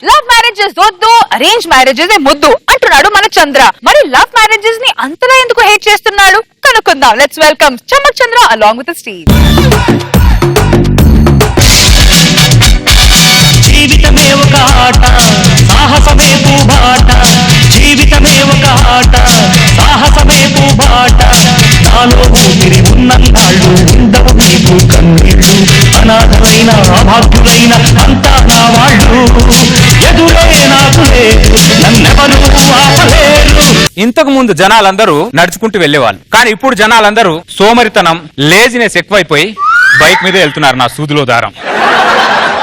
Love marriages వద్దు, arrange marriages ముద్దు అంటున్నాడు మన చంద్ర. మరి లవ్ మ్యారేజెస్ ని అంతలా ఎందుకు హేట్ చేస్తున్నాడు కనుక్కుందాం. Let's welcome Chammak Chandra along with the stage. జీవితమే ఒక ఆట, సాహసమే పూబాట. జీవితమే ఒక ఆట, సాహసమే పూబాట. నాలో ఊపిరి ఉన్నన్నాళ్ళు ఉండవు నీకు కన్నీళ్ళు. అనాథలైన అభాగ్యులైన అంతా నా వాళ్ళు. ఎదురే నాకు లేదు, నన్నెవరూ ఆపలేరు. ఇంతకు ముందు జనాలందరూ నడుచుకుంటూ వెళ్లేవాళ్ళు, కానీ ఇప్పుడు జనాలందరూ సోమరితనం, లేజినెస్ ఎక్కువైపోయి బైక్ మీదే వెళ్తున్నారు. నా సూదిలో దారం.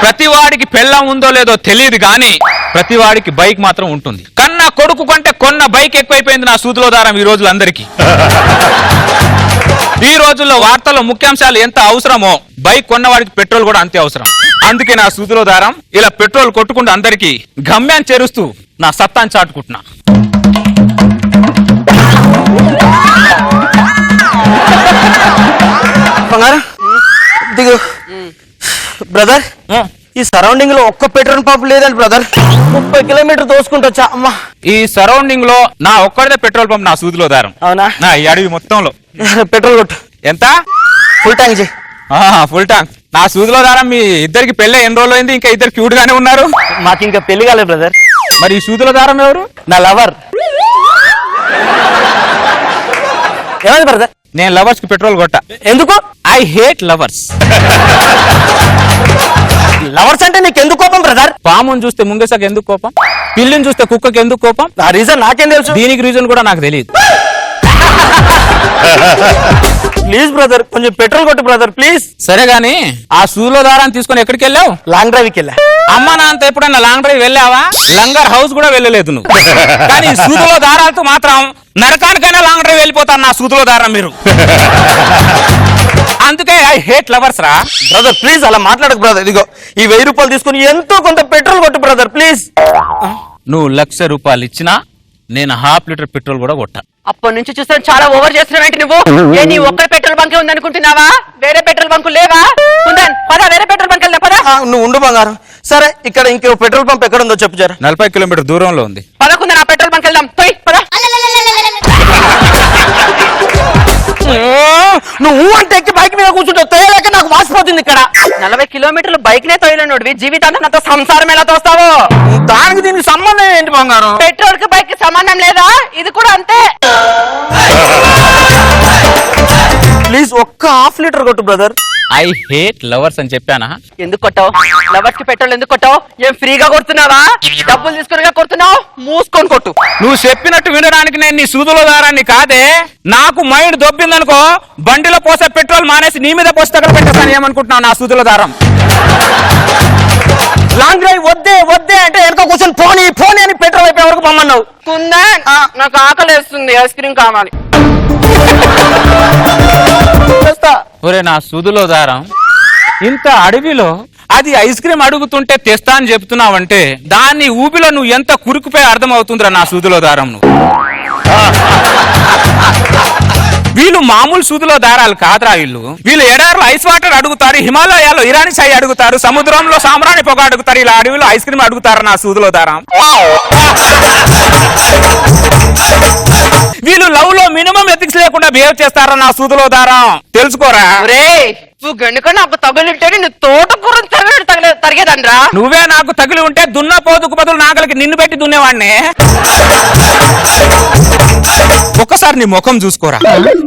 ప్రతి వాడికి పెళ్ళం ఉందో లేదో తెలియదు గాని ప్రతి వాడికి బైక్ మాత్రం ఉంటుంది. కన్న కొడుకు కంటే కొన్న బైక్ ఎక్కువైపోయింది నా సూదిలో దారం ఈ రోజులు అందరికి. ఈ రోజుల్లో వార్తల్లో ముఖ్యాంశాలు ఎంత అవసరమో బైక్ కొన్నవాడికి పెట్రోల్ కూడా అంతే అవసరం. అందుకే నా సూదిలో దారం ఇలా పెట్రోల్ కొట్టుకుంటూ అందరికి గమ్యాన్ని చేరుస్తూ నా సత్తాన్ని చాటుకుంటున్నా. బ్రదర్, ఈ సరౌండింగ్ లో ఒక్క పెట్రోల్ పంప్ లేదండి బ్రదర్. 30 కిలోమీటర్ దోసుకుంటూ వచ్చా. అమ్మా, ఈ సరౌండింగ్ లో నా ఒక్కడే పెట్రోల్ పంప్ నా సూదిలో దారం. అవునా? నా ఈ అడవి మొత్తంలో పెట్రోల్ కొట్టు. ఎంత? ఫుల్ ట్యాంక్ చేయి. Full tank. నా సూదిలో దారం మీ ఇద్దరికి పెళ్ళి ఎన్ని రోజులు అయింది? ఇంకా ఇద్దరు క్యూట్ గానే ఉన్నారు. మాకు ఇంకా పెళ్లి కాలేదు బ్రదర్. మరి ఈ సూదిలో దారం ఎవరు? నా లవర్. ఏమైంది బ్రదర్? నేను లవర్స్ కి పెట్రోల్ కొట్ట. ఎందుకు? I hate lovers. లవర్స్ అంటే నీకు ఎందుకు కోపం బ్రదర్? పాముని చూస్తే ముంగసకు ఎందుకు కోపం? పిల్లిని చూస్తే కుక్కకి ఎందుకు కోపం? ఆ రీజన్ నాకేం తెలుసు. దీనికి రీజన్ కూడా నాకు తెలియదు. ప్లీజ్ బ్రదర్, కొంచెం పెట్రోల్ కొట్టు బ్రదర్ ప్లీజ్. సరే గాని ఆ సూదిలో దారాన్ని తీసుకొని ఎక్కడికి వెళ్ళావు? లాంగ్ డ్రైవ్ కి వెళ్ళా. అమ్మ నాన్నతో ఎప్పుడన్నా లాంగ్ డ్రైవ్ వెళ్ళావా? లంగర్ హౌస్ కూడా వెళ్ళలేదు నువ్వు. కానీ సూదిలో దారాలతో మాత్రం నరకానికైనా లాంగ్ డ్రైవ్ వెళ్ళిపోతాను నా సూదిలో దారం మీరు. అందుకే ఐ హేట్ లవర్స్ రా. బ్రదర్ ప్లీజ్ అలా మాట్లాడకు బ్రదర్. ఇదిగో ఈ 1000 రూపాయలు తీసుకుని ఎంతో కొంత పెట్రోల్ కొట్టు బ్రదర్ ప్లీజ్. నువ్వు 1,00,000 రూపాయలు ఇచ్చినా నేను 1/2 లీటర్ పెట్రోల్ కూడా కొట్టా. అప్పటి నుంచి చూస్తాను చాలా ఓవర్ చేస్తున్నావేంటి నువ్వు? ఏ నీ ఒక్క పెట్రోల్ బంకే ఉందనుకుంటున్నావా? వేరే పెట్రోల్ బంకు లేవా? ఉందని పద, వేరే పెట్రోల్ బంక్ వెళ్దాం పద. నువ్వు ఉండు బంగారం. సరే, ఇక్కడ ఇంకో పెట్రోల్ పంప్ ఎక్కడ ఉందో చెప్పు జరా. 40 కిలోమీటర్ దూరంలో ఉంది. పదకుందా ఆ పెట్రోల్ బంక్ వెళ్దాం పోయి పద. నువ్వు అంటే ఎక్కి బైక్ మీద కూర్చుంటావు, తోయలేక నాకు వాసిపోతుంది ఇక్కడ. 40 కిలోమీటర్లు బైక్ నే తోయలేనోడివి జీవితాంతం నాతో సంసారం ఎలా తోస్తావు? దానికి దీనికి సంబంధం ఏంటి బంగారం? పెట్రోల్ కి బైక్ కి సంబంధం లేదా? ఇది కూడా అంతే. ప్లీజ్ ఒక్క 1/2 లీటర్ కొట్టు బ్రదర్. ఐ హేట్ లవర్స్ అని చెప్పానా? ఎందుకు కొట్టావు? లవర్స్ కి పెట్రోల్ ఎందుకు కొట్టావు? ఏం ఫ్రీగా కొడుతున్నావా? డబ్బులు తీసుకునిగా కొడుతున్నావు? మూసుకొని కొట్టు. నువ్వు చెప్పినట్టు వినడానికి నేను నీ సూదులో దారాన్ని కాదే. నాకు మైండ్ దొబ్బిందనుకో బండిలో పోసే పెట్రోల్ మానేసి నీ మీద పోసి తగల పెట్టేస్తాను. ఏమనుకుంటున్నావు నా సూదులో దారం? లాంగ్ డ్రైవ్ వద్దే వద్దే అంటే వెనక కూర్చొని ఫోన్ అని పెట్రోల్ అయిపోయే వరకు పొమ్మన్నావు. కుందా నాకు ఆకలి వేస్తుంది, ఐస్ క్రీమ్ కావాలి. ఒరే నా సూదులో దారం, ఇంత అడవిలో అది ఐస్ క్రీమ్ అడుగుతుంటే తెస్తా అని చెప్తున్నావంటే దాన్ని ఊబిలో నువ్వు ఎంత కురుకుపోయి అర్థం అవుతుందిరా నా సూదులో దారం. నువ్వు వీళ్ళు మామూలు సూదులో దారాలు కాదురా. వీళ్ళు ఎడారులో ఐస్ వాటర్ అడుగుతారు, హిమాలయాల్లో ఇరానీ చాయ్ అడుగుతారు, సముద్రంలో సామ్రాణి పొగ అడుగుతారు, ఇలా అడవిలో ఐస్ క్రీమ్ అడుగుతారు నా సూదులో దారం. వీళ్ళు లవ్ లో మినిమం ఎథిక్స్ లేకుండా బిహేవ్ చేస్తారా నా సూదులో దారం. తెలుసుకోరా. నువ్వు గనుక నాకు తగులుంటే నువ్వు తోటకూర తరిగేదనరా. నువ్వే నాకు తగిలి ఉంటే దున్న పోదుకు బదులు నాగలికి నిన్ను పెట్టి దున్నేవాడిని. ఒక్కసారి నీ ముఖం చూసుకోరా.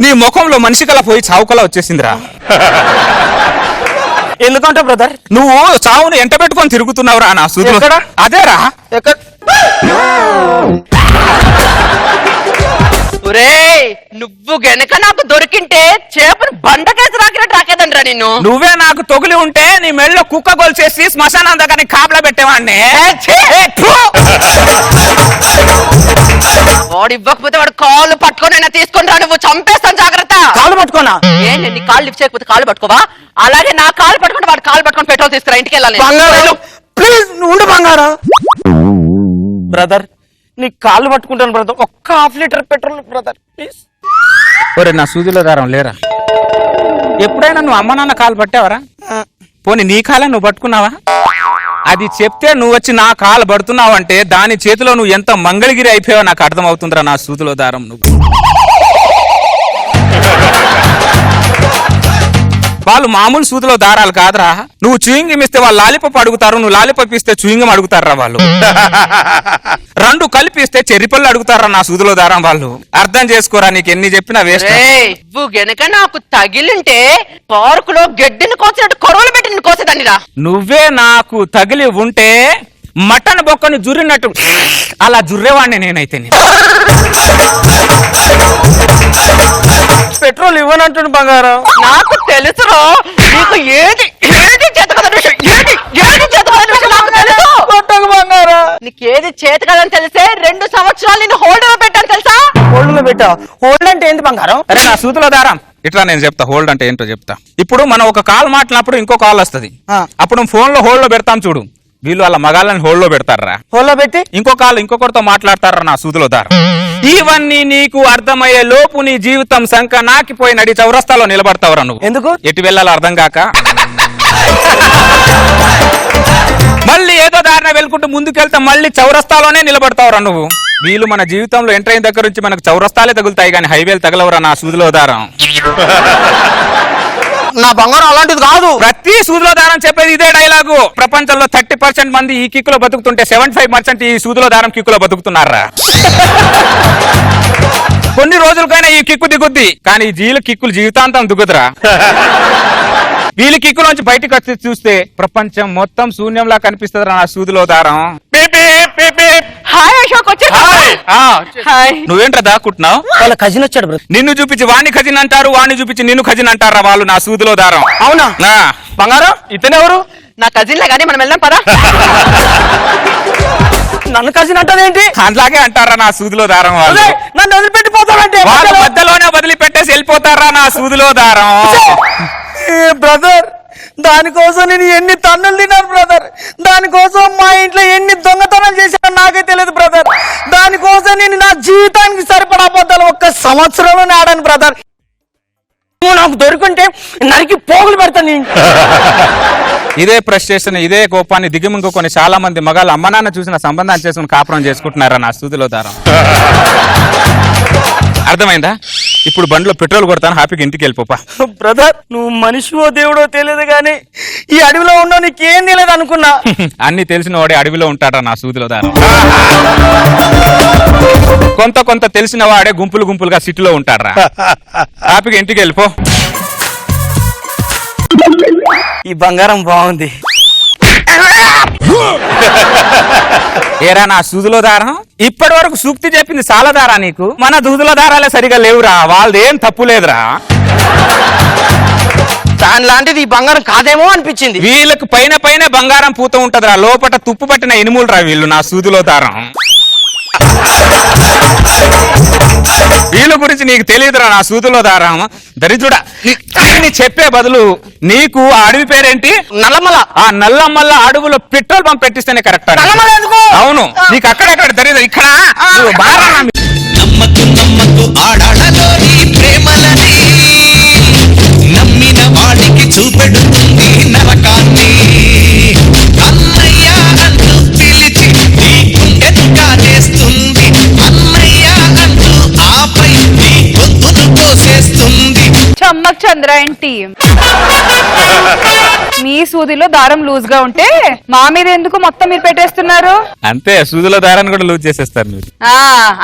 నీ ముఖంలో మనిషి కల పోయి చావుకలా వచ్చేసిందిరా. ఎందుకంటే బ్రదర్ నువ్వు చావును ఎంట పెట్టుకొని తిరుగుతున్నావురా నా సూదులో. అదేరా ఎక్కడ? నువ్వు గనక నాకు దొరికింటే చేపను బండకేసి రాకినట్టు రాకేదండ్రా నిన్ను. నువ్వే నాకు తొగిలి ఉంటే నీ మెళ్ళలో కుక్క గొలిచేసి శ్మశానం దగ్గర కాపలా పెట్టేవాడిని. వాడు ఇవ్వకపోతే వాడు కాళ్ళు పట్టుకొని అయినా తీసుకొని రా, నువ్వు చంపేస్తాను జాగ్రత్త. కాళ్ళు పట్టుకోనా? నీ కాళ్ళు లిఫ్ట్ చేయకపోతే కాళ్ళు పట్టుకోవా? అలాగే నా కాళ్ళు పట్టుకుంటే వాడు కాళ్ళు పట్టుకొని పెట్రోల్ తీసుకురా, ఇంటికి వెళ్ళాలి. ప్లీజ్ నువ్వు ఉండు బంగారం. బ్రదర్ నీ కాళ్ళు పట్టుకుంటాను బ్రదర్. ఒక్క 1/2 లీటర్ పెట్రోల్ బ్రదర్ ప్లీజ్. ఒరే నా సూదిలో దారం లేరా. ఎప్పుడైనా నువ్వు అమ్మ నాన్న కాలు పట్టావరా? పోనీ నీ కాలం నువ్వు పట్టుకున్నావా? అది చెప్తే నువ్వు వచ్చి నా కాలు పడుతున్నావు అంటే దాని చేతిలో నువ్వు ఎంత మంగళగిరి అయిపోయావో నాకు అర్థం అవుతుందిరా నా సూదిలో దారం నువ్వు. వాళ్ళు మామూలు సూదిలో దారాలు కాదురా. నువ్వు చూయింగం ఇస్తే వాళ్ళు లాలిపప్ అడుగుతారు, నువ్వు లాలిపప్ ఇస్తే చూయింగం అడుగుతారా వాళ్ళు. రెండు కలిపిస్తే చెర్రిపళ్ళు అడుగుతారా నా సూదిలో దారం వాళ్ళు. అర్థం చేసుకోరా, నీకు ఎన్ని చెప్పినా వేస్ట్. నువ్వు గనక నాకు తగిలింటే పార్కులో గడ్డిని కోసినట్టు కొడవలు పెట్టి కోసేదాన్నిరా. నువ్వే నాకు తగిలి ఉంటే మటన్ బొక్కని జుర్రినట్టు అలా జుర్రేవాడిని నేనైతే. పెట్రోల్ ఇవ్వనంటుండు బంగారం. నాకు తెలుసురా నీకు ఏది ఏది చేత కదని విషయం, ఏది ఏది చేత కదని విషయం నాకు తెలుసు. కొట్టకు బంగారం. నీకు ఏది చేత కదని తెలిసే 2 సంవత్సరాలు నేను హోల్డ్ పెట్టాను తెలుసా. హోల్డ్ లో పెట్టా. హోల్డ్ అంటే ఏంటి బంగారం? అరే నా సూదిలో దారం ఇట్లా నేను చెప్తా. హోల్డ్ అంటే ఏంటో చెప్తా. ఇప్పుడు మనం ఒక కాల్ మాట్లాడినప్పుడు ఇంకో కాల్ వస్తుంది. అప్పుడు ఫోన్ లో హోల్డ్ లో పెడతాం చూడు. వీళ్ళు వాళ్ళ మగాళ్ళని హోల్డ్ లో పెడతారా, హోల్డ్ లో పెట్టి ఇంకో కాల్ ఇంకొకరితో మాట్లాడతారా నా సూదిలో దారం. ఇవన్నీ నీకు అర్థమయ్యే లోపు నీ జీవితం సంక నాకిపోయి నడి చౌరస్తాలో నిలబడతావురా నువ్వు. ఎందుకు? ఎటు వెళ్ళాలో అర్థం కాక మళ్ళీ ఏదో దారిన వెళ్ళుకుంటూ ముందుకెళ్తే మళ్ళీ చౌరస్తాలోనే నిలబడతావురా నువ్వు. వీళ్ళు మన జీవితంలో ఎంటర్ అయిన దగ్గర నుంచి మనకు చౌరస్తాలే తగులుతాయి కానీ హైవేలు తగలవురా నా సూదిలో దారం. నా బంగారం అలాంటిది కాదు. ప్రతి సూదిలో దారం చెప్పేది ఇదే డైలాగు. ప్రపంచంలో 30% మంది ఈ కిక్కులో బతుకుతుంటే 75% ఈ సూదిలో దారం కిక్కులో బతుకుతున్నారా. కొన్ని రోజులకైనా ఈ కిక్కు దిగుద్ది కానీ వీళ్ళ కిక్కులు జీవితాంతం దిగుదురా. వీళ్ళ కిక్కులోంచి బయటకు వచ్చి చూస్తే ప్రపంచం మొత్తం శూన్యంలా కనిపిస్తుందిరా నా సూదిలో దారం. హాయ్ అశోక్ వచ్చేసా. హాయ్. నువ్వేంట్రా దాక్కుంటున్నావు? వాళ్ళ కజిన్ వచ్చాడు బ్రో. నిన్ను చూపించి వాణ్ణి ఖజిన్ అంటారు, వాణ్ణి చూపించి నిన్ను ఖజిన్ అంటారా వాళ్ళు నా సూదిలో దారం. అవునా నా బంగారం? ఇతనెవరు? నా కజిన్ లా కానీ మనం వెళ్దాం పదా. నన్ను కజిన్ అంటదేంటి? అలాగే అంటారా నా సూదిలో దారం వాళ్ళు. నన్ను వదిలిపెట్టిపోతాడంటే వాళ్ళు మధ్యలోనే వదిలిపెట్టేసి వెళ్ళిపోతారా నా సూదిలో దారం. బ్రదర్, దానికోసం నేను ఎన్ని తన్నులు తిన్నాను బ్రదర్. దానికోసం మా ఇంట్లో ఎన్ని దొంగతనాలు చేశానో నాకే తెలియదు బ్రదర్. దానికోసం నేను నా జీవితానికి సరిపడా అబద్ధాలు 1 సంవత్సరంలోనే ఆడాను బ్రదర్. నువ్వు నాకు దొరుకుంటే నరికి పోగులు పెడతాను. ఇదే ఫ్రస్ట్రేషన్, ఇదే కోపాన్ని దిగిమింగుకొని చాలా మంది మగాళ్ళు అమ్మ నాన్న చూసిన సంబంధాన్ని చేసుకుని కాపురం చేసుకుంటున్నారా నా సూదిలో దారం. అర్థమైందా? ఇప్పుడు బండిలో పెట్రోల్ కొడతాను, హ్యాపీగా ఇంటికి వెళ్ళిపోపా. బ్రదర్, నువ్వు మనిషివో దేవుడో తెలియదు కానీ ఈ అడవిలో ఉండవు నీకేం తెలియదు అనుకున్నా. అన్ని తెలిసిన వాడే అడవిలో ఉంటాడా నా సూదిలో దారం. కొంత తెలిసిన వాడే గుంపులుగా సిటీలో ఉంటాడరా. హ్యాపీగా ఇంటికి వెళ్ళిపో. ఈ బంగారం బాగుంది. ఏరా నా సూదిలో దారం, ఇప్పటి వరకు సూక్తి చెప్పింది సాలదారా నీకు? మన దూదుల దారాలే సరిగా లేవురా, వాళ్ళదేం తప్పు లేదురా. దాని లాంటిది ఈ బంగారం కాదేమో అనిపించింది. వీళ్ళకి పైన బంగారం పూత ఉంటదిరా, లోపట తుప్పు పట్టిన ఇనుములురా వీళ్ళు నా సూదిలో దారం. వీళ్ళ గురించి నీకు తెలియదురా నా సూదిలో దారం. దరిద్రుడా, నీ చెప్పే బదులు నీకు ఆ అడవి పేరేంటి? నల్లమల. ఆ నల్లమల్ల అడవులో పెట్రోల్ పంప్ పెట్టిస్తేనే కరెక్ట్. నల్లమల ఎందుకు? అవును, నీకు అక్కడెక్కడ తెలియదు, ఇక్కడ నువ్వు బాగా నమ్మకు ఆడాడలోని ప్రేమలని, నమ్మిన వాడికి చూపెడుతుంది నరకాన్ని. అన్నయ్య అంటూ పిలిచి నీ గుండెను కానేస్తుంది, అన్నయ్య అంటూ ఆపై నీ గొంతును కోసేస్తుంది. చమ్మక్ చంద్ర అండ్ టీమ్. మీ సూదిలో దారం లూజ్ గా ఉంటే మా మీద ఎందుకు మొత్తం మీరు పెట్టేస్తున్నారు? అంతే, సూదుల దారాన్ని కూడా లూజ్ చేసేస్తారు మీరు.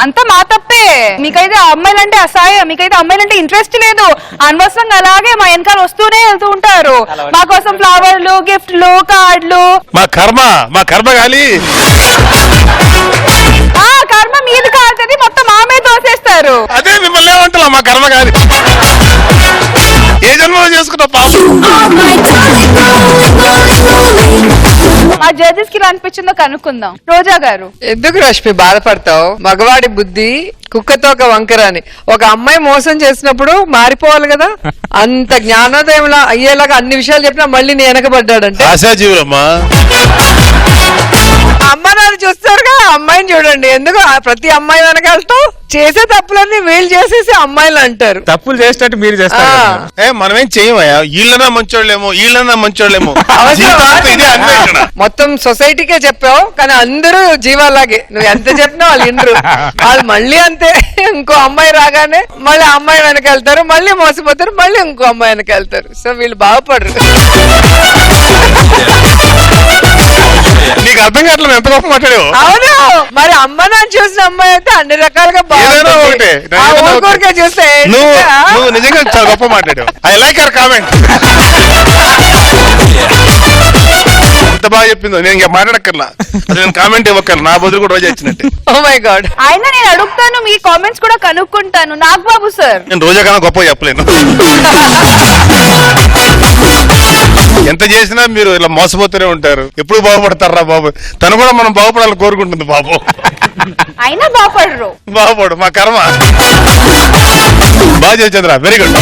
అంతా మా తప్పే. మీకైతే అమ్మాయిలంటే అసహాయం, మీకైతే అమ్మాయిలంటే ఇంట్రెస్ట్ లేదు. అనవసరంగా అలాగే మా వెనకాల వస్తూనే వెళ్తూ ఉంటారు. మా కోసం ఫ్లవర్లు, గిఫ్ట్లు, కార్డులు. మా కర్మ గాలి. కర్మ మీది కాల్చది, మొత్తం మా మీద తోసేస్తారు. అదే మిమ్మల్ని ఏమంటా, మా కర్మ గాలి. ఏ జన్మలో చేసుకున్నా పాపం. మా జడ్జెస్ కి ఇలా అనిపించిందో కనుక్కుందాం. రోజా గారు. ఎందుకు రష్మి బాధపడతావు? మగవాడి బుద్ధి కుక్కతో ఒక వంకరని. ఒక అమ్మాయి మోసం చేసినప్పుడు మారిపోవాలి కదా. అంత జ్ఞానోదయంలా అయ్యేలాగా అన్ని విషయాలు చెప్పినా మళ్ళీ నేను వెనకబడ్డాడంటే ఆశాజీవులమ్మా. అమ్మ నాన్న చూస్తారుగా, అమ్మాయిని చూడండి. ఎందుకు ప్రతి అమ్మాయి వెనక వెళ్తావు? చేసే తప్పులన్నీ వీళ్ళు చేసేసి అమ్మాయిలు అంటారు. తప్పులు చేసేటట్టు మీరు చేస్తారు ఆ. కదా. మనమేం చెయ్యమయ్యా, వీళ్ళన్నా మంచోళ్ళేమో వీళ్ళన్నా మంచోళ్ళేమో. జీవితాంతం ఇదే అన్వేషణ. మొత్తం సొసైటీకే చెప్పావు, కానీ అందరూ జీవాలాగే. నువ్వు ఎంత చెప్పినా వాళ్ళు ఇండ్రు. వాళ్ళు మళ్ళీ అంతే, ఇంకో అమ్మాయి రాగానే మళ్ళీ అమ్మాయి వెనక వెళ్తారు, మళ్ళీ మోసపోతారు, మళ్ళీ ఇంకో అమ్మాయి వెనక వెళ్తారు. సో వీళ్ళు బాగుపడరు. నీకు అర్థం కావట్లేదు ఎంత గొప్ప మాట్లాడావు. అవును, మరి అమ్మ నాన్న చూసిన అమ్మాయి అయితే అన్ని రకాలుగా ఏదైనా ఒకటే, ఊరికే చూస్తే నువ్వు నిజంగా చాలా గొప్ప మాట్లాడావు. I like your comment. ఎంత బాగా చెప్పిందో, నేను ఇంకా మాట్లాడక్కర్లా, అసలు నేను కామెంట్ ఇవ్వక్కర్లా, నా బదులు కూడా రోజు వచ్చినట్టే. Oh my god. అయినా నేను అడుగుతాను, మీ కామెంట్స్ కూడా కనుక్కుంటాను. నాగబాబు సార్, నేను రోజా కన్నా గొప్ప చెప్పలేను. ఎంత చేసినా మీరు ఇలా మోసపోతూనే ఉంటారు. ఎప్పుడు బాగుపడతారా బాబు? తను కూడా మనం బాగుపడాలని కోరుకుంటుంది బాబు. అయినా బాగుపడరు. బాగుపడు, మా కర్మ. బాగా చేసి చంద్ర, వెరీ గుడ్.